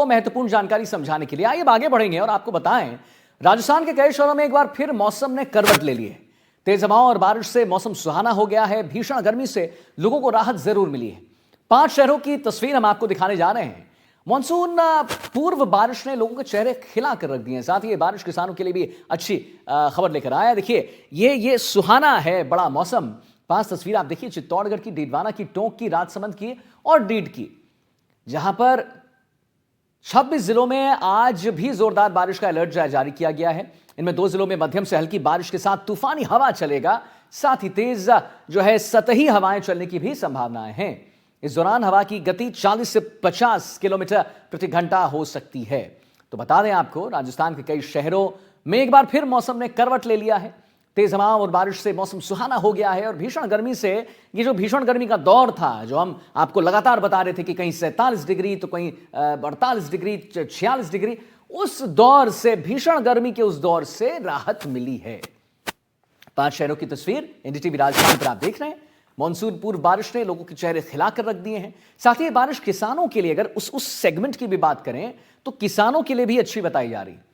महत्वपूर्ण जानकारी समझाने के लिए आइए आगे बढ़ेंगे और आपको बताएं, राजस्थान के कई शहरों में एक बार फिर मौसम ने करवट ले ली है। तेज हवाओं और बारिश से मौसम सुहाना हो गया है। भीषण गर्मी से लोगों को राहत जरूर मिली है। 5 शहरों की तस्वीर हम आपको दिखाने जा रहे हैं। मानसून पूर्व बारिश ने लोगों के चेहरे खिला कर रख दिए हैं। साथ ही ये बारिश किसानों के लिए भी अच्छी खबर लेकर आया। देखिए ये सुहाना है बड़ा मौसम। 5 तस्वीर आप देखिए, चित्तौड़गढ़ की, डीडवाना की, टोंक की, राजसमंद की और डीड की, जहां पर 26 जिलों में आज भी जोरदार बारिश का अलर्ट जारी किया गया है। इनमें 2 जिलों में मध्यम से हल्की बारिश के साथ तूफानी हवा चलेगा। साथ ही तेज सतही हवाएं चलने की भी संभावनाएं हैं। इस दौरान हवा की गति 40 से 50 किलोमीटर प्रति घंटा हो सकती है। तो बता दें आपको, राजस्थान के कई शहरों में एक बार फिर मौसम ने करवट ले लिया है। तेज हवाओं और बारिश से मौसम सुहाना हो गया है और भीषण गर्मी से, ये जो भीषण गर्मी का दौर था, जो हम आपको लगातार बता रहे थे कि कहीं 47 डिग्री तो कहीं 48 डिग्री, 46 डिग्री, उस दौर से, भीषण गर्मी के उस दौर से राहत मिली है। 5 शहरों की तस्वीर एनडीटीवी राजस्थान पर आप देख रहे हैं। मानसून पूर्व बारिश ने लोगों के चेहरे खिला कर रख दिए हैं। साथ ही बारिश किसानों के लिए, अगर उस सेगमेंट की भी बात करें तो किसानों के लिए भी अच्छी बताई जा रही है।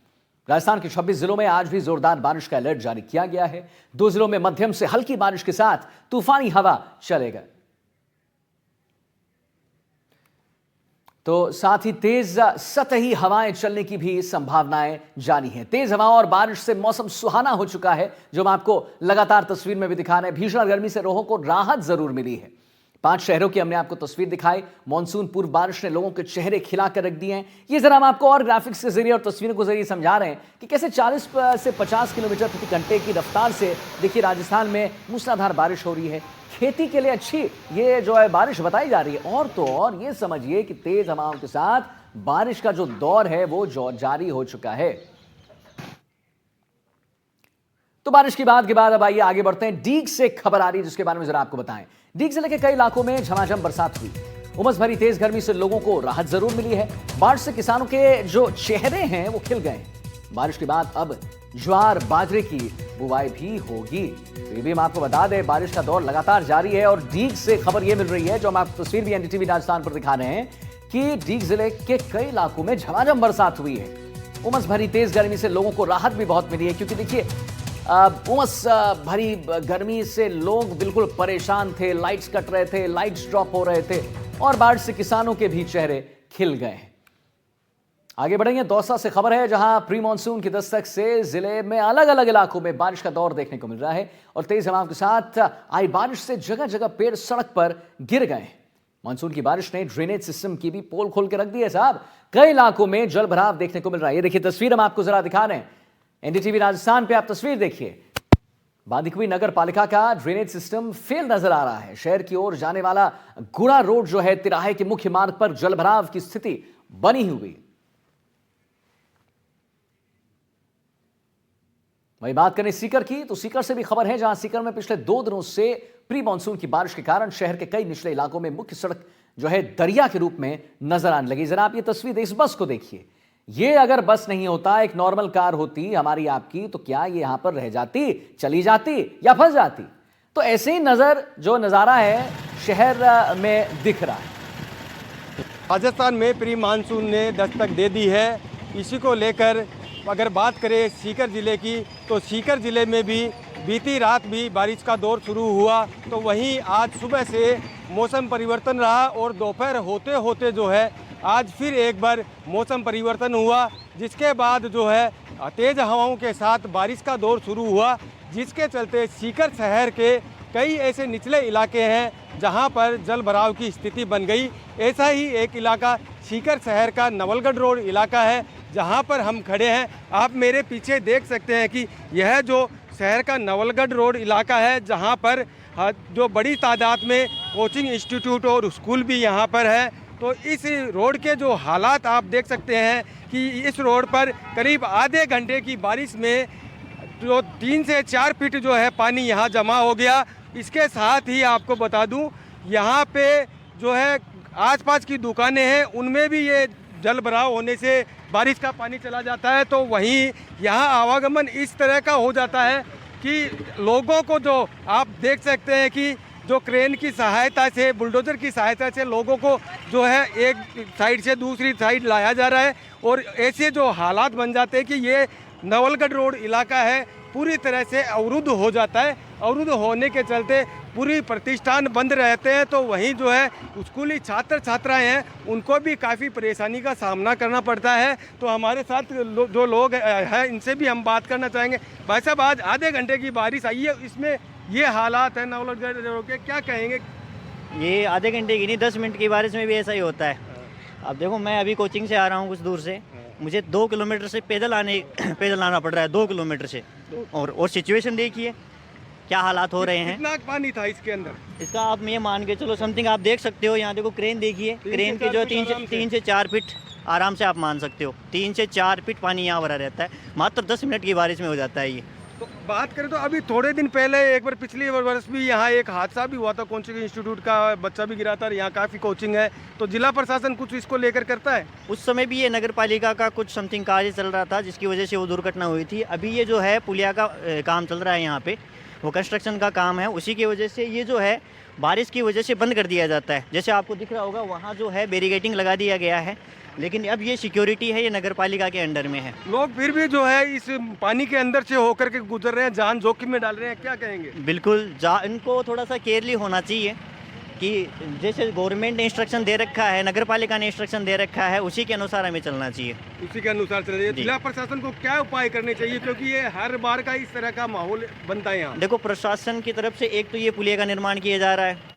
राजस्थान के 26 जिलों में आज भी जोरदार बारिश का अलर्ट जारी किया गया है। 2 जिलों में मध्यम से हल्की बारिश के साथ तूफानी हवा चलेगा। तो साथ ही तेज सतही हवाएं चलने की भी संभावनाएं जारी हैं। तेज हवाओं और बारिश से मौसम सुहाना हो चुका है, जो हम आपको लगातार तस्वीर में भी दिखा रहे हैं। भीषण गर्मी से लोगों को राहत जरूर मिली है। 5 शहरों की हमने आपको तस्वीर दिखाई। मानसून पूर्व बारिश ने लोगों के चेहरे खिला कर रख दिए हैं। ये जरा हम आपको और ग्राफिक्स के जरिए और तस्वीरों के जरिए समझा रहे हैं कि कैसे 40 से 50 किलोमीटर प्रति घंटे की रफ्तार से देखिए राजस्थान में मूसलाधार बारिश हो रही है। खेती के लिए अच्छी ये जो है बारिश बताई जा रही है। और तो और ये समझिए कि तेज हवाओं के साथ बारिश का जो दौर है वो जारी हो चुका है। तो बारिश की बात के बाद अब आइए आगे बढ़ते हैं। डीग से खबर आ रही है जिसके बारे में जरा आपको बताएं। डीग जिले के कई इलाकों में झमाझम बरसात हुई। उमस भरी तेज गर्मी से लोगों को राहत जरूर मिली है। बारिश से किसानों के जो चेहरे हैं वो खिल गए। बारिश के बाद अब ज्वार बाजरे की बुवाई भी होगी। तो ये भी हम आपको बता दें, बारिश का दौर लगातार जारी है। और डीग से खबर ये मिल रही है, जो हम आपको तस्वीर भी एनडीटीवी राजस्थान पर दिखा रहे हैं, कि डीग जिले के कई इलाकों में झमाझम बरसात हुई है। उमस भरी तेज गर्मी से लोगों को राहत भी बहुत मिली है, क्योंकि देखिए उमस भरी गर्मी से लोग बिल्कुल परेशान थे। लाइट्स कट रहे थे, लाइट्स ड्रॉप हो रहे थे और बारिश से किसानों के भी चेहरे खिल गए। आगे बढ़ेंगे। दौसा से खबर है, जहां प्री मानसून की दस्तक से जिले में अलग अलग इलाकों में बारिश का दौर देखने को मिल रहा है। और तेज हवाओं के साथ आई बारिश से जगह जगह पेड़ सड़क पर गिर गए। मानसून की बारिश ने ड्रेनेज सिस्टम की भी पोल खोल के रख दी है साहब। कई इलाकों में जल भराव देखने को मिल रहा है। ये देखिए तस्वीर हम आपको जरा दिखा रहे हैं एनडीटीवी राजस्थान पे। आप तस्वीर देखिए, बांदीकुई नगर पालिका का ड्रेनेज सिस्टम फेल नजर आ रहा है। शहर की ओर जाने वाला गुड़ा रोड जो है, तिराहे के मुख्य मार्ग पर जलभराव की स्थिति बनी हुई। वही बात करें सीकर की, तो सीकर से भी खबर है, जहां सीकर में पिछले 2 दिनों से प्री मानसून की बारिश के कारण शहर के कई निचले इलाकों में मुख्य सड़क जो है दरिया के रूप में नजर आने लगी। जरा आप ये तस्वीर इस बस को देखिए। ये अगर बस नहीं होता, एक नॉर्मल कार होती हमारी आपकी, तो क्या ये यहां पर रह जाती, चली जाती या फंस जाती? तो ऐसे ही जो नजारा है शहर में दिख रहा है। राजस्थान में प्री मानसून ने दस्तक दे दी है। इसी को लेकर अगर बात करें सीकर ज़िले की, तो सीकर ज़िले में भी बीती रात भी बारिश का दौर शुरू हुआ। तो वहीं आज सुबह से मौसम परिवर्तन रहा और दोपहर होते होते जो है आज फिर एक बार मौसम परिवर्तन हुआ, जिसके बाद जो है तेज़ हवाओं के साथ बारिश का दौर शुरू हुआ, जिसके चलते सीकर शहर के कई ऐसे निचले इलाके हैं जहां पर जल भराव की स्थिति बन गई। ऐसा ही एक इलाका सीकर शहर का नवलगढ़ रोड इलाका है, जहां पर हम खड़े हैं। आप मेरे पीछे देख सकते हैं कि यह जो शहर का नवलगढ़ रोड इलाका है, जहां पर जो बड़ी तादाद में कोचिंग इंस्टीट्यूट और स्कूल भी यहां पर है। तो इस रोड के जो हालात आप देख सकते हैं कि इस रोड पर करीब आधे घंटे की बारिश में जो 3 से 4 फीट जो है पानी यहाँ जमा हो गया। इसके साथ ही आपको बता दूं, यहाँ पे जो है आसपास की दुकानें हैं, उनमें भी ये जल भराव होने से बारिश का पानी चला जाता है। तो वहीं यहाँ आवागमन इस तरह का हो जाता है कि लोगों को, जो आप देख सकते हैं कि जो क्रेन की सहायता से, बुलडोजर की सहायता से लोगों को जो है एक साइड से दूसरी साइड लाया जा रहा है। और ऐसे जो हालात बन जाते हैं कि ये नवलगढ़ रोड इलाका है पूरी तरह से अवरुद्ध हो जाता है। अवरुद्ध होने के चलते पूरी प्रतिष्ठान बंद रहते हैं, तो वहीं जो है स्कूली छात्र छात्राएं हैं उनको भी काफ़ी परेशानी का सामना करना पड़ता है। तो हमारे साथ जो लोग हैं इनसे भी हम बात करना चाहेंगे। भाई साहब, आज आधे घंटे की बारिश आई है, इसमें ये हालात है नवलगढ़ रोड के, क्या कहेंगे? ये आधे घंटे की नहीं 10 मिनट की बारिश में भी ऐसा ही होता है। अब देखो, मैं अभी कोचिंग से आ रहा हूँ कुछ दूर से, मुझे 2 किलोमीटर से पैदल आना पड़ रहा है, 2 किलोमीटर से। और सिचुएशन देखिए क्या हालात हो रहे हैं। कितना पानी था इसके अंदर? इसका आप ये मान के चलो समथिंग, आप देख सकते हो। यहाँ देखो क्रेन देखिए, क्रेन की जो 3 से 4 फीट आराम से आप मान सकते हो, 3 से 4 फीट पानी यहाँ भरा रहता है। मात्र 10 मिनट की बारिश में हो जाता है ये। तो बात करें तो अभी थोड़े दिन पहले एक बार पिछले वर्ष भी यहाँ एक हादसा भी हुआ था, कोचिंग इंस्टीट्यूट का बच्चा भी गिरा था। यहाँ काफ़ी कोचिंग है, तो जिला प्रशासन कुछ इसको लेकर करता है? उस समय भी ये नगर पालिका का कुछ समथिंग कार्य चल रहा था जिसकी वजह से वो दुर्घटना हुई थी। अभी ये जो है पुलिया का काम चल रहा है यहाँ पे, वो कंस्ट्रक्शन का काम है, उसी की वजह से ये जो है बारिश की वजह से बंद कर दिया जाता है। जैसे आपको दिख रहा होगा वहाँ जो है बैरिकेडिंग लगा दिया गया है, लेकिन अब ये सिक्योरिटी है, ये नगर पालिका के अंडर में है। लोग फिर भी जो है इस पानी के अंदर से होकर के गुजर रहे हैं, जान जोखिम में डाल रहे हैं, क्या कहेंगे? बिल्कुल, इनको थोड़ा सा केयरली होना चाहिए कि जैसे गवर्नमेंट ने इंस्ट्रक्शन दे रखा है, नगर पालिका ने इंस्ट्रक्शन दे रखा है, उसी के अनुसार हमें चलना चाहिए। उसी के अनुसार चलना चाहिए। जिला प्रशासन को क्या उपाय करने चाहिए, क्योंकि ये हर बार का इस तरह का माहौल बनता है यहाँ? देखो, प्रशासन की तरफ से एक तो ये पुलिया का निर्माण किया जा रहा है।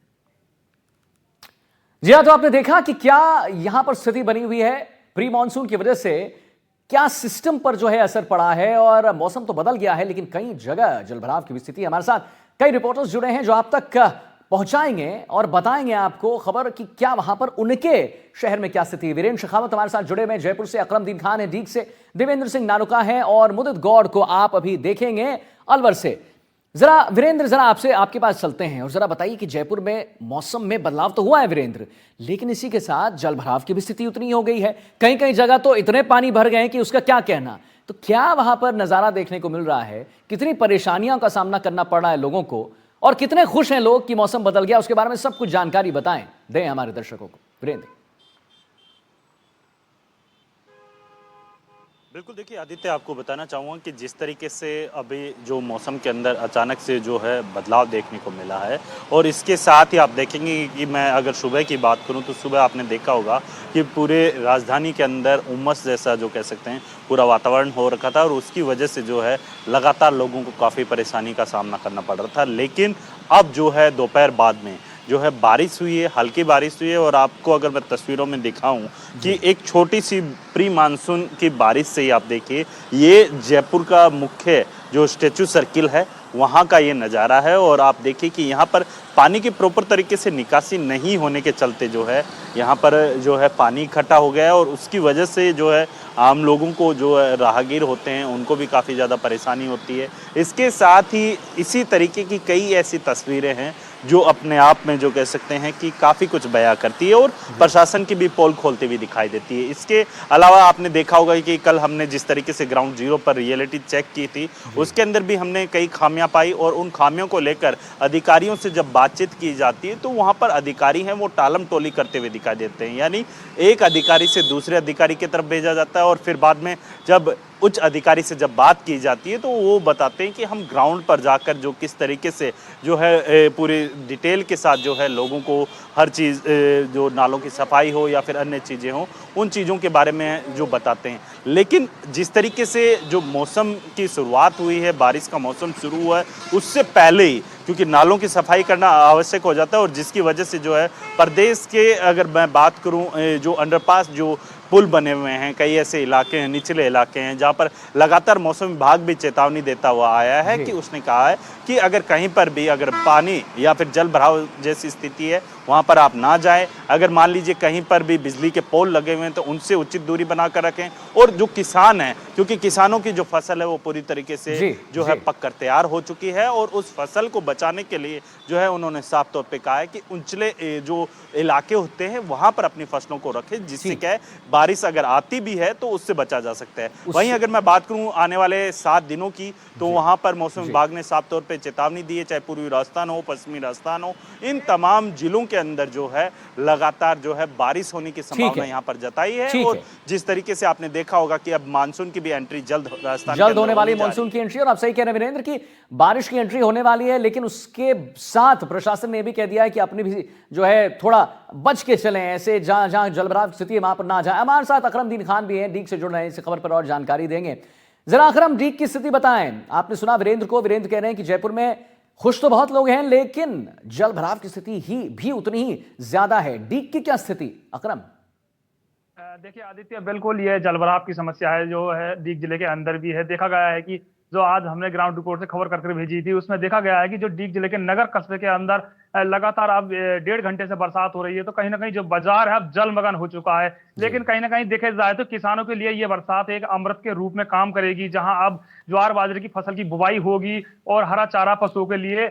जी हाँ, तो आपने देखा कि क्या यहां पर स्थिति बनी हुई है प्री मानसून की वजह से, क्या सिस्टम पर जो है असर पड़ा है। और मौसम तो बदल गया है, लेकिन कई जगह जलभराव की भी स्थिति है। हमारे साथ कई रिपोर्टर्स जुड़े हैं जो आप तक पहुंचाएंगे और बताएंगे आपको खबर कि क्या वहां पर उनके शहर में क्या स्थिति है। वीरेंद्र शेखावत हमारे साथ जुड़े हुए जयपुर से, अकरमदीन खान है डीग से, देवेंद्र सिंह नानुका है और मुदित गौड़ को आप अभी देखेंगे अलवर से। जरा वीरेंद्र, जरा आपसे आपके पास चलते हैं और जरा बताइए कि जयपुर में मौसम में बदलाव तो हुआ है वीरेंद्र, लेकिन इसी के साथ जलभराव की भी स्थिति उतनी हो गई है। कई कई जगह तो इतने पानी भर गए हैं कि उसका क्या कहना। तो क्या वहां पर नजारा देखने को मिल रहा है, कितनी परेशानियों का सामना करना पड़ रहा है लोगों को, और कितने खुश हैं लोग कि मौसम बदल गया, उसके बारे में सब कुछ जानकारी बताएं, दें हमारे दर्शकों को वीरेंद्र। बिल्कुल, देखिए आदित्य, आपको बताना चाहूँगा कि जिस तरीके से अभी जो मौसम के अंदर अचानक से जो है बदलाव देखने को मिला है, और इसके साथ ही आप देखेंगे कि मैं अगर सुबह की बात करूं तो सुबह आपने देखा होगा कि पूरे राजधानी के अंदर उमस जैसा जो कह सकते हैं पूरा वातावरण हो रखा था, और उसकी वजह से जो है लगातार लोगों को काफ़ी परेशानी का सामना करना पड़ रहा था। लेकिन अब जो है दोपहर बाद में जो है बारिश हुई है, हल्की बारिश हुई है। और आपको अगर मैं तस्वीरों में दिखाऊं कि एक छोटी सी प्री मानसून की बारिश से ही आप देखिए, ये जयपुर का मुख्य जो स्टैचू सर्किल है वहाँ का ये नज़ारा है। और आप देखिए कि यहाँ पर पानी की प्रॉपर तरीके से निकासी नहीं होने के चलते जो है यहाँ पर जो है पानी इकट्ठा हो गया है, और उसकी वजह से जो है आम लोगों को, जो राहगीर होते हैं, उनको भी काफ़ी ज़्यादा परेशानी होती है। इसके साथ ही इसी तरीके की कई ऐसी तस्वीरें हैं जो अपने आप में जो कह सकते हैं कि काफ़ी कुछ बयां करती है, और प्रशासन की भी पोल खोलती हुई दिखाई देती है। इसके अलावा आपने देखा होगा कि कल हमने जिस तरीके से ग्राउंड जीरो पर रियलिटी चेक की थी, उसके अंदर भी हमने कई खामियां पाई, और उन खामियों को लेकर अधिकारियों से जब बातचीत की जाती है तो वहां पर अधिकारी हैं वो टालम टोली करते हुए दिखाई देते हैं। यानी एक अधिकारी से दूसरे अधिकारी की तरफ भेजा जाता है, और फिर बाद में जब उच्च अधिकारी से जब बात की जाती है तो वो बताते हैं कि हम ग्राउंड पर जाकर जो किस तरीके से जो है पूरी डिटेल के साथ जो है लोगों को हर चीज़, जो नालों की सफाई हो या फिर अन्य चीज़ें हों, उन चीज़ों के बारे में जो बताते हैं। लेकिन जिस तरीके से जो मौसम की शुरुआत हुई है, बारिश का मौसम शुरू हुआ है, उससे पहले ही क्योंकि नालों की सफाई करना आवश्यक हो जाता है, और जिसकी वजह से जो है प्रदेश के, अगर मैं बात करूं, जो अंडरपास, जो पुल बने हुए हैं, कई ऐसे इलाके हैं, निचले इलाके हैं, जहां पर लगातार मौसम विभाग भी चेतावनी देता हुआ आया है कि उसने कहा है कि अगर कहीं पर भी अगर पानी या फिर जल भराव जैसी स्थिति है वहाँ पर आप ना जाएं। अगर मान लीजिए कहीं पर भी बिजली के पोल लगे हुए हैं तो उनसे उचित दूरी बनाकर रखें। और जो किसान हैं, क्योंकि किसानों की जो फसल है वो पूरी तरीके से जो है पककर तैयार हो चुकी है, और उस फसल को बचाने के लिए जो है उन्होंने साफ तौर पे कहा है कि ऊंचले जो इलाके होते हैं वहां पर अपनी फसलों को रखें, जिससे क्या है बारिश अगर आती भी है तो उससे बचा जा सकता है। वहीं अगर मैं बात करूं आने वाले 7 दिनों की, तो वहां पर मौसम विभाग ने साफ तौर पे चेतावनी दी है, चाहे पूर्वी राजस्थान हो, पश्चिमी राजस्थान हो, इन तमाम जिलों के अंदर जो है लगातार जो है बारिश होने की संभावना यहाँ पर जताई है। और जिस तरीके से आपने देखा होगा कि अब मानसून की भी एंट्री जल्द होने वाली है, मानसून की एंट्री। और आप सही कह रहे हैं वीरेंद्र की बारिश की एंट्री होने वाली है, लेकिन उसके साथ प्रशासन ने भी कह दिया है कि अपने भी जो है थोड़ा बच के चलें, ऐसे जहां जहां जलभराव स्थिति है वहां पर ना जाए। हमारे साथ अकरम दीन खान भी हैं, डीग से जुड़ रहे हैं, इस खबर पर और जानकारी देंगे। जरा अकरम, डीग की स्थिति बताएं। आपने सुना वीरेंद्र को, वीरेंद्र कह रहे हैं कि जयपुर में खुश तो बहुत लोग हैं, लेकिन जलभराव की स्थिति ही भी उतनी ही ज्यादा है। डीग की क्या स्थिति अकरम? देखिए आदित्य, बिल्कुल ये जलभराव की समस्या है जो है डीग जिले के अंदर भी है। देखा गया है कि जो आज हमने ग्राउंड रिपोर्ट से खबर करके भेजी थी, उसमें देखा गया है कि जो डीग जिले के नगर कस्बे के अंदर लगातार अब 1.5 घंटे से बरसात हो रही है, तो कहीं ना कहीं जो बाजार है अब जलमग्न हो चुका है। लेकिन कहीं ना कहीं देखे जाए तो किसानों के लिए ये बरसात एक अमृत के रूप में काम करेगी, जहां अब ज्वार बाजरे की फसल की बुवाई होगी और हरा चारा पशुओं के लिए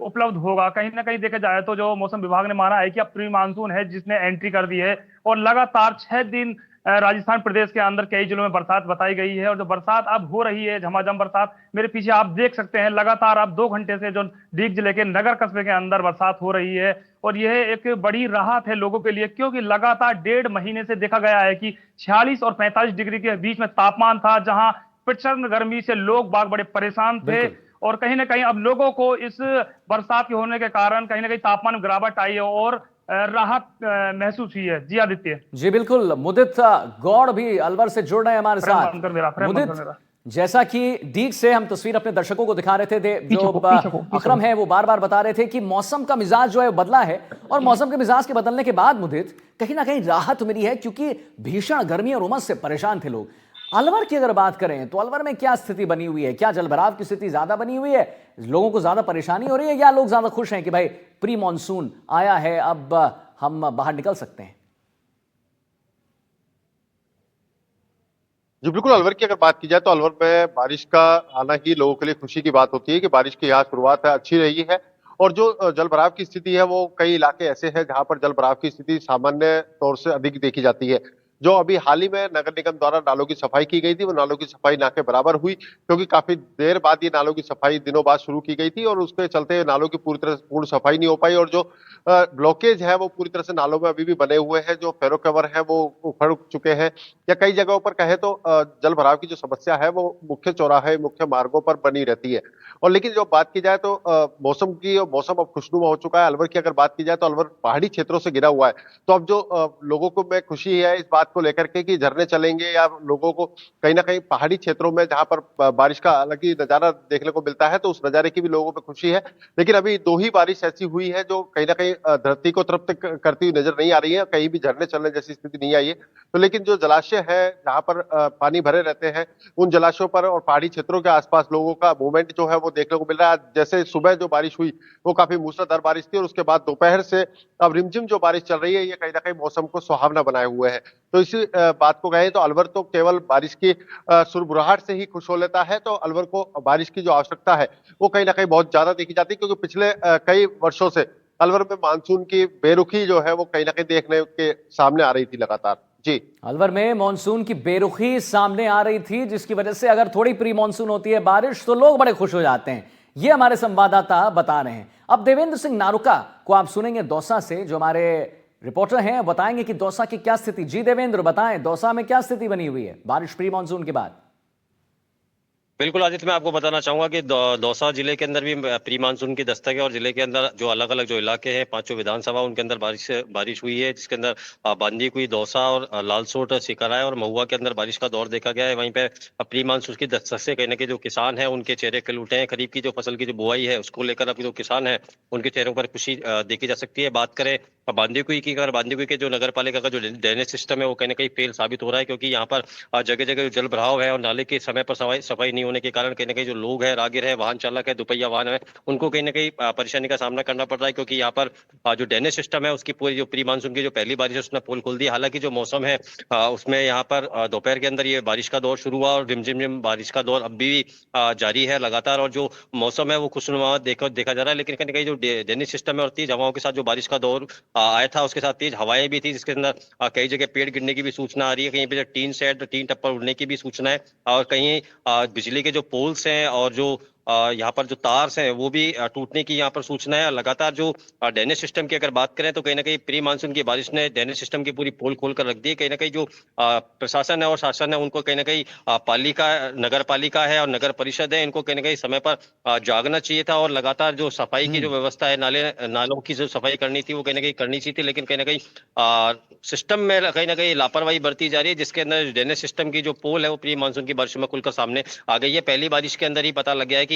उपलब्ध होगा। कहीं ना कहीं देखे जाए तो जो मौसम विभाग ने माना है कि अब प्री मानसून है जिसने एंट्री कर दी है, और लगातार 6 दिन राजस्थान प्रदेश के अंदर कई जिलों में बरसात बताई गई है। और जो बरसात अब हो रही है, झमाझम बरसात, मेरे पीछे आप देख सकते हैं, लगातार अब 2 घंटे से जो डीग जिले के नगर कस्बे के अंदर बरसात हो रही है। और यह एक बड़ी राहत है लोगों के लिए, क्योंकि लगातार 1.5 महीने से देखा गया है कि 46 और 45 डिग्री के बीच में तापमान था, जहां प्रचंड गर्मी से लोग बाग बड़े परेशान थे। और कहीं ना कहीं अब लोगों को इस बरसात के होने के कारण कहीं ना कहीं तापमान में गिरावट आई है और राहत महसूस हुई है। जी आदित्य। जी बिल्कुल। मुदित गौड़ भी अलवर से जुड़ रहे हैं हमारे साथ। मुदित, जैसा कि डीग से हम तस्वीर अपने दर्शकों को दिखा रहे थे, जो अकरम है वो बार बार बता रहे थे कि मौसम का मिजाज जो है बदला है, और मौसम के मिजाज के बदलने के बाद मुदित कहीं ना कहीं राहत मिली है, क्योंकि भीषण गर्मी और उमस से परेशान थे लोग। अलवर की अगर बात करें तो अलवर में क्या स्थिति बनी हुई है? क्या जलभराव की स्थिति ज्यादा बनी हुई है? लोगों को ज्यादा परेशानी हो रही है, या लोग ज्यादा खुश हैं कि भाई प्री मॉनसून आया है, अब हम बाहर निकल सकते हैं? जी बिल्कुल, अलवर की अगर बात की जाए तो अलवर में बारिश का आना ही लोगों के लिए खुशी की बात होती है कि बारिश की यहाँ शुरुआत है अच्छी रही है। और जो जलभराव की स्थिति है वो कई इलाके ऐसे हैं जहां पर जलभराव की स्थिति सामान्य तौर से अधिक देखी जाती है। जो अभी हाल ही में नगर निगम द्वारा नालों की सफाई की गई थी, वो नालों की सफाई ना के बराबर हुई, क्योंकि काफी देर बाद ये नालों की सफाई दिनों बाद शुरू की गई थी, और उसके चलते नालों की पूरी तरह से पूर्ण सफाई नहीं हो पाई। और जो ब्लॉकेज है वो पूरी तरह से नालों में अभी भी बने हुए हैं, जो फेरो कवर है वो उखड़ चुके हैं, या कई जगहों पर कहे तो जल भराव की जो समस्या है वो मुख्य चौराहे, मुख्य मार्गों पर बनी रहती है। और लेकिन जो बात की जाए तो मौसम की, मौसम अब खुशनुमा हो चुका है। अलवर की अगर बात की जाए तो अलवर पहाड़ी क्षेत्रों से घिरा हुआ है, तो अब जो लोगों को में खुशी है इस बात को लेकर के कि झरने चलेंगे, या लोगों को कहीं ना कहीं पहाड़ी क्षेत्रों में जहां पर बारिश का अलग ही नजारा देखने को मिलता है, तो उस नजारे की भी लोगों में खुशी है। लेकिन अभी 2 ही बारिश ऐसी हुई है जो कहीं ना कहीं धरती को तृप्त करती हुई नजर नहीं आ रही है, कहीं भी झरने चलने जैसी स्थिति नहीं आई है। तो लेकिन जो जलाशय है जहां पर पानी भरे रहते हैं, उन जलाशयों पर और पहाड़ी क्षेत्रों के आसपास लोगों का मूवमेंट जो है वो देखने को मिल रहा है। जैसे सुबह जो बारिश हुई वो काफी मूसलाधार बारिश थी, और उसके बाद दोपहर से अब रिमझिम जो बारिश चल रही है, ये कहीं ना कहीं मौसम को सुहावना बनाए हुए है। तो इसी बात को कहें तो अलवर तो केवल बारिश की सुरबुराहट से ही खुश हो लेता है, तो अलवर को बारिश की जो आवश्यकता है वो कहीं ना कहीं बहुत ज्यादा देखी जाती है, क्योंकि पिछले कई वर्षों से अलवर में मानसून की बेरुखी जो है वो कहीं ना कहीं देखने के सामने आ रही थी लगातार। जी, अलवर में मानसून की बेरुखी सामने आ रही थी, जिसकी वजह से अगर थोड़ी प्री मानसून होती है बारिश तो लोग बड़े खुश हो जाते हैं, ये हमारे संवाददाता बता रहे हैं। अब देवेंद्र सिंह नारुका को आप सुनेंगे दौसा से, जो हमारे रिपोर्टर हैं, बताएंगे कि दौसा की क्या स्थिति। जी देवेंद्र, बताएं दौसा में क्या स्थिति बनी हुई है बारिश प्री मानसून के बाद? बिल्कुल आदित्य, मैं आपको बताना चाहूंगा कि दौसा जिले के अंदर भी प्री मानसून की दस्तक है, और जिले के अंदर जो अलग अलग जो इलाके हैं, 5 विधानसभा, उनके अंदर बारिश हुई है, जिसके अंदर बांदीकुई, दौसा और लालसोट, सिकराय और महुआ के अंदर बारिश का दौर देखा गया है। वहीं पे प्री मानसून की दस्तक से कहीं ना कहीं जो किसान है उनके चेहरे खिल उठे हैं। खरीफ की जो फसल की जो बुआई है उसको लेकर अभी जो किसान है उनके चेहरों पर खुशी देखी जा सकती है। बात करें बांदीकुई की, अगर बांदीकुई के जो नगर पालिका का जो ड्रेनेज सिस्टम है वो कहीं ना कहीं फेल साबित हो रहा है, क्योंकि यहाँ पर जगह जगह जल भराव है और नाले के समय पर सफाई नहीं होने के कारण कहीं ना कहीं जो लोग हैं, राहगीर है, वाहन चालक है, दुपहिया वाहन है, उनको कहीं ना कहीं परेशानी का सामना करना पड़ रहा है, क्योंकि यहाँ पर जो ड्रेनेज सिस्टम है उसकी पूरी जो प्री मानसून की जो पहली बारिश है उसने पोल खोल दी। हालांकि जो मौसम है उसमें यहाँ पर दोपहर के अंदर ये बारिश का दौर शुरू हुआ और रिमझिम बारिश का दौर अब भी जारी है लगातार, और जो मौसम है वो खुशनुमा देखा जा रहा है। लेकिन कहीं ना कहीं जो ड्रेनेज सिस्टम है और तेज हवाओं के साथ जो बारिश का दौर आया था, उसके साथ तेज हवाएं भी थी, जिसके अंदर कई जगह पेड़ गिरने की भी सूचना आ रही है, कहीं पे टीन टप्पर उड़ने की भी सूचना है, और कहीं बिजली के जो पोल्स हैं और जो यहाँ पर जो तार हैं वो भी टूटने की यहाँ पर सूचना है। लगातार जो ड्रेनेज सिस्टम की अगर बात करें तो कहीं ना कहीं प्री मानसून की बारिश ने ड्रेनेज सिस्टम की पूरी पोल खोल कर रख दी है। कहीं ना कहीं जो प्रशासन है और शासन है उनको कहीं ना कहीं नगर पालिका है और नगर परिषद है, इनको कहीं ना कहीं समय पर जागना चाहिए था और लगातार जो सफाई की जो व्यवस्था है, नालों की जो सफाई करनी थी वो कहीं ना कहीं करनी चाहिए थी। लेकिन कहीं ना कहीं सिस्टम में कहीं ना कहीं लापरवाही बरती जा रही है, जिसके अंदर ड्रेनेज सिस्टम की जो पोल है वो प्री मानसून की बारिश में खुलकर सामने आ गई है। पहली बारिश के अंदर ही पता लग गया है कि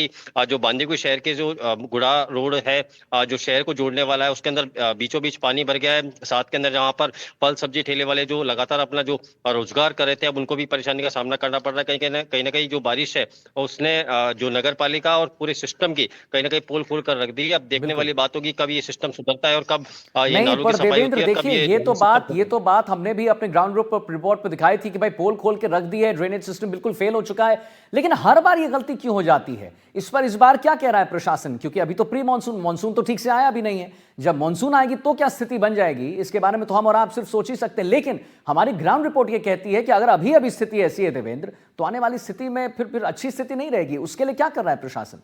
जो बांदीकुई शहर के जो गुड़ा रोड है, जो शहर को जोड़ने वाला है, उसके अंदर बीचों बीच पानी भर गया है। साथ के अंदर जहां पर फल सब्जी ठेले वाले जो लगातार अपना जो रोजगार कर रहे थे, अब उनको भी परेशानी का सामना करना पड़ रहा है। कहीं ना कहीं जो बारिश है उसने जो नगर पालिका और पूरे सिस्टम की कहीं ना कहीं पोल खोल कर रख दी है। अब देखने वाली बात होगी कब ये सिस्टम सुधरता है और कब ये नहीं, नालों पर की सफाई देवेंद्र होती है और कब देखिए, ये तो बात हमने भी अपने ग्राउंड रिपोर्ट पर दिखाई थी कि भाई पोल खोल के रख दी है, ड्रेनेज सिस्टम बिल्कुल फेल हो चुका है। लेकिन हर बार ये गलती क्यों हो जाती है? इस बार क्या कह रहा है प्रशासन? क्योंकि अभी तो प्री मानसून तो ठीक से आया भी नहीं है। जब मानसून आएगी तो क्या स्थिति बन जाएगी, इसके बारे में तो हम और आप सिर्फ सोच ही सकते हैं। लेकिन हमारी ग्राउंड रिपोर्ट ये कहती है कि अगर अभी स्थिति ऐसी है देवेंद्र, तो आने वाली स्थिति में फिर अच्छी स्थिति नहीं रहेगी। उसके लिए क्या कर रहा है प्रशासन?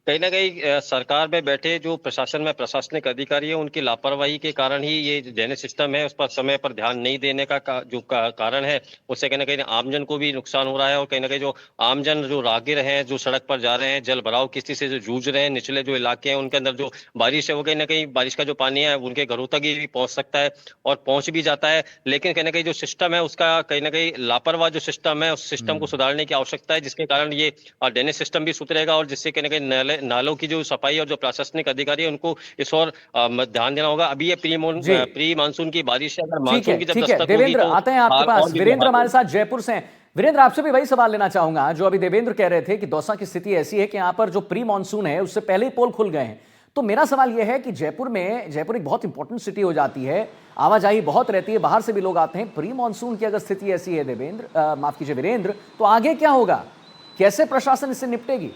कहीं ना कहीं सरकार में बैठे जो प्रशासन में प्रशासनिक अधिकारी है उनकी लापरवाही के कारण ही ये ड्रेनेज सिस्टम है उस पर समय पर ध्यान नहीं देने का कारण है, उससे कहीं ना कहीं आमजन को भी नुकसान हो रहा है। और कहीं ना कहीं जो आमजन जो राहगीर हैं जो सड़क पर जा रहे हैं, जल भराव की स्थिति से जो जूझ रहे हैं, निचले जो इलाके हैं उनके अंदर जो बारिश है वो कहीं ना कहीं बारिश का जो पानी है उनके घरों तक ही पहुंच सकता है और पहुंच भी जाता है। लेकिन कहीं ना कहीं जो सिस्टम है उसका कहीं ना कहीं लापरवाह जो सिस्टम है उस सिस्टम को सुधारने की आवश्यकता है, जिसके कारण ये ड्रेनेज सिस्टम भी सुधरेगा और जिससे कहीं ना कहीं नालों की जो सफाई और जो प्रशासनिक अधिकारी है उनको इस और ध्यान देना होगा। अभी ये प्री मानसून की बारिश है, अगर मानसून की जब दस्तक होगी देवेंद्र तो आते हैं आपके पास। वीरेंद्र हमारे साथ जयपुर से हैं। वीरेंद्र, आपसे भी वही सवाल लेना चाहूंगा जो अभी देवेंद्र कह रहे थे कि दौसा की स्थिति ऐसी है कि यहां पर जो प्री मानसून है उससे पहले ही पोल खुल गए हैं। तो मेरा सवाल यह है कि जयपुर एक बहुत इंपॉर्टेंट सिटी हो जाती है, आवाजाही बहुत रहती है, बाहर से भी लोग आते हैं। प्री मानसून की अगर स्थिति ऐसी है माफ कीजिए वीरेंद्र, तो आगे क्या होगा? कैसे प्रशासन इससे निपटेगी?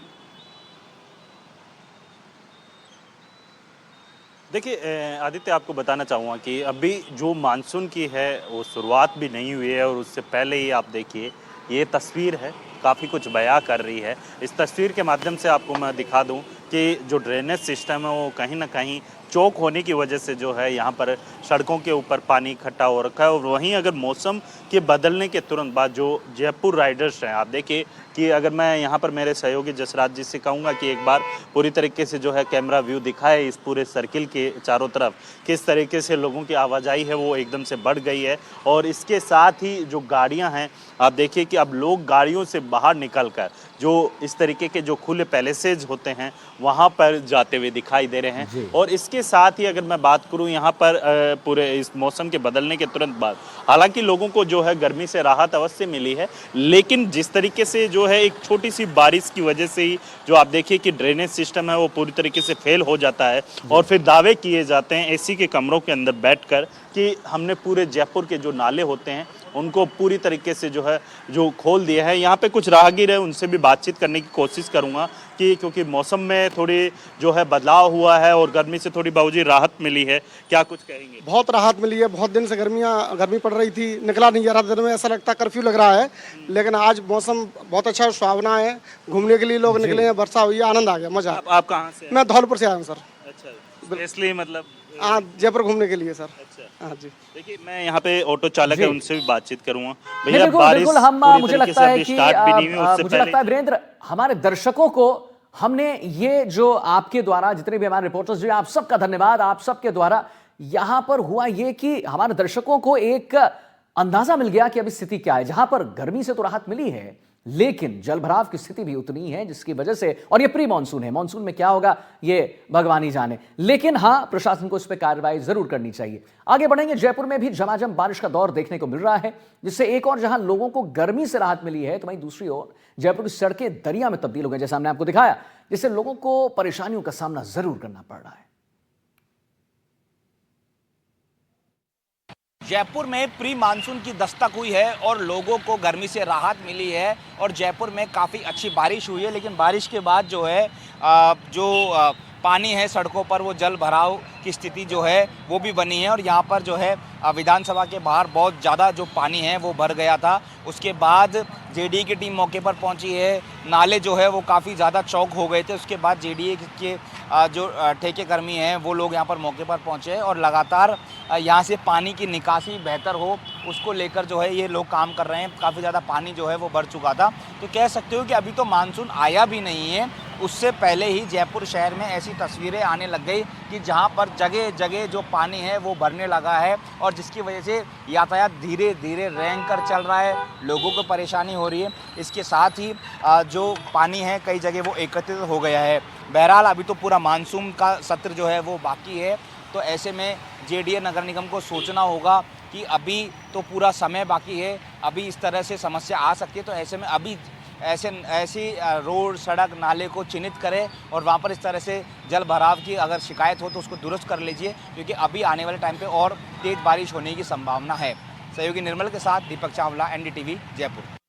देखिए आदित्य, आपको बताना चाहूँगा कि अभी जो मानसून की है वो शुरुआत भी नहीं हुई है और उससे पहले ही आप देखिए ये तस्वीर है, काफ़ी कुछ बयां कर रही है। इस तस्वीर के माध्यम से आपको मैं दिखा दूं कि जो ड्रेनेज सिस्टम है वो कहीं ना कहीं चौक होने की वजह से जो है यहाँ पर सड़कों के ऊपर पानी इकट्ठा हो रखा है। और वहीं अगर मौसम के बदलने के तुरंत बाद जो जयपुर राइडर्स हैं, आप देखिए कि अगर मैं यहाँ पर मेरे सहयोगी जसराज जी से कहूँगा कि एक बार पूरी तरीके से जो है कैमरा व्यू दिखाए इस पूरे सर्किल के चारों तरफ, किस तरीके से लोगों की आवाजाही है वो एकदम से बढ़ गई है। और इसके साथ ही जो गाड़ियाँ हैं, आप देखिए कि अब लोग गाड़ियों से बाहर निकल कर जो इस तरीके के जो खुले पैलेसेज होते हैं वहाँ पर जाते हुए दिखाई दे रहे हैं। और इसके साथ ही अगर मैं बात करूँ यहाँ पर पूरे इस मौसम के बदलने के तुरंत बाद, हालांकि लोगों को जो है गर्मी से राहत अवश्य मिली है, लेकिन जिस तरीके से जो है एक छोटी सी बारिश की वजह से ही जो आप देखिए कि ड्रेनेज सिस्टम है वो पूरी तरीके से फेल हो जाता है और फिर दावे किए जाते हैं एसी के कमरों के अंदर बैठकर कि हमने पूरे जयपुर के जो नाले होते हैं उनको पूरी तरीके से जो है जो खोल दिया है। यहाँ पे कुछ राहगीर है, उनसे भी बातचीत करने की कोशिश करूँगा कि क्योंकि मौसम में थोड़ी जो है बदलाव हुआ है और गर्मी से थोड़ी बावजूद राहत मिली है, क्या कुछ कहेंगे? बहुत राहत मिली है। बहुत दिन से गर्मी पड़ रही थी, निकला नहीं जा रहा था, दिन में ऐसा लगता कर्फ्यू लग रहा है, लेकिन आज मौसम बहुत अच्छा सुहावना है, घूमने के लिए लोग निकले हैं, वर्षा हुई है, आनंद आ गया, मजा। आप कहाँ से? मैं धौलपुर से आया हूँ सर। अच्छा, इसलिए मतलब हाँ, जयपुर घूमने के लिए सर। अच्छा हाँ जी। देखिए मैं यहाँ पे ऑटो चालक है, उनसे भी बातचीत करूंगा। भैया बिल्कुल हम मुझे लगता है कि मुझे लगता है वीरेंद्र, हमारे दर्शकों को हमने ये जो आपके द्वारा जितने भी हमारे रिपोर्टर्स जो आप सबका धन्यवाद, आप सबके द्वारा यहां पर हुआ ये कि हमारे दर्शकों को एक अंदाजा मिल गया कि अब स्थिति क्या है। जहां पर गर्मी से तो राहत मिली है, लेकिन जलभराव की स्थिति भी उतनी है, जिसकी वजह से, और ये प्री मानसून है, मानसून में क्या होगा ये भगवान ही जाने, लेकिन हां, प्रशासन को इस पर कार्रवाई जरूर करनी चाहिए। आगे बढ़ेंगे। जयपुर में भी झमाझम बारिश का दौर देखने को मिल रहा है, जिससे एक और जहां लोगों को गर्मी से राहत मिली है, तो वहीं दूसरी ओर जयपुर की सड़कें दरिया में तब्दील हो गई, जैसा हमने आपको दिखाया, जिससे लोगों को परेशानियों का सामना जरूर करना पड़ रहा है। जयपुर में प्री मानसून की दस्तक हुई है और लोगों को गर्मी से राहत मिली है और जयपुर में काफ़ी अच्छी बारिश हुई है, लेकिन बारिश के बाद जो है पानी है सड़कों पर, वो जल भराव की स्थिति जो है वो भी बनी है। और यहाँ पर जो है विधानसभा के बाहर बहुत ज़्यादा जो पानी है वो भर गया था। उसके बाद जेडीए की टीम मौके पर पहुंची है, नाले जो है वो काफ़ी ज़्यादा चौक हो गए थे। उसके बाद जेडीए के जो ठेकेकर्मी हैं वो लोग यहाँ पर मौके पर पहुँचे और लगातार यहाँ से पानी की निकासी बेहतर हो उसको लेकर जो है ये लोग काम कर रहे हैं। काफ़ी ज़्यादा पानी जो है वो भर चुका था, तो कह सकते हो कि अभी तो मानसून आया भी नहीं है, उससे पहले ही जयपुर शहर में ऐसी तस्वीरें आने लग गई कि जहां पर जगह जगह जो पानी है वो भरने लगा है और जिसकी वजह से यातायात धीरे धीरे रेंग कर चल रहा है, लोगों को परेशानी हो रही है। इसके साथ ही जो पानी है कई जगह वो एकत्रित हो गया है। बहरहाल अभी तो पूरा मानसून का सत्र जो है वो बाकी है, तो ऐसे में जेडीए नगर निगम को सोचना होगा कि अभी तो पूरा समय बाकी है, अभी इस तरह से समस्या आ सकती है, तो ऐसे में अभी ऐसी रोड सड़क नाले को चिन्हित करें और वहाँ पर इस तरह से जल भराव की अगर शिकायत हो तो उसको दुरुस्त कर लीजिए, क्योंकि अभी आने वाले टाइम पे और तेज़ बारिश होने की संभावना है। सहयोगी निर्मल के साथ दीपक चावला, एनडीटीवी जयपुर।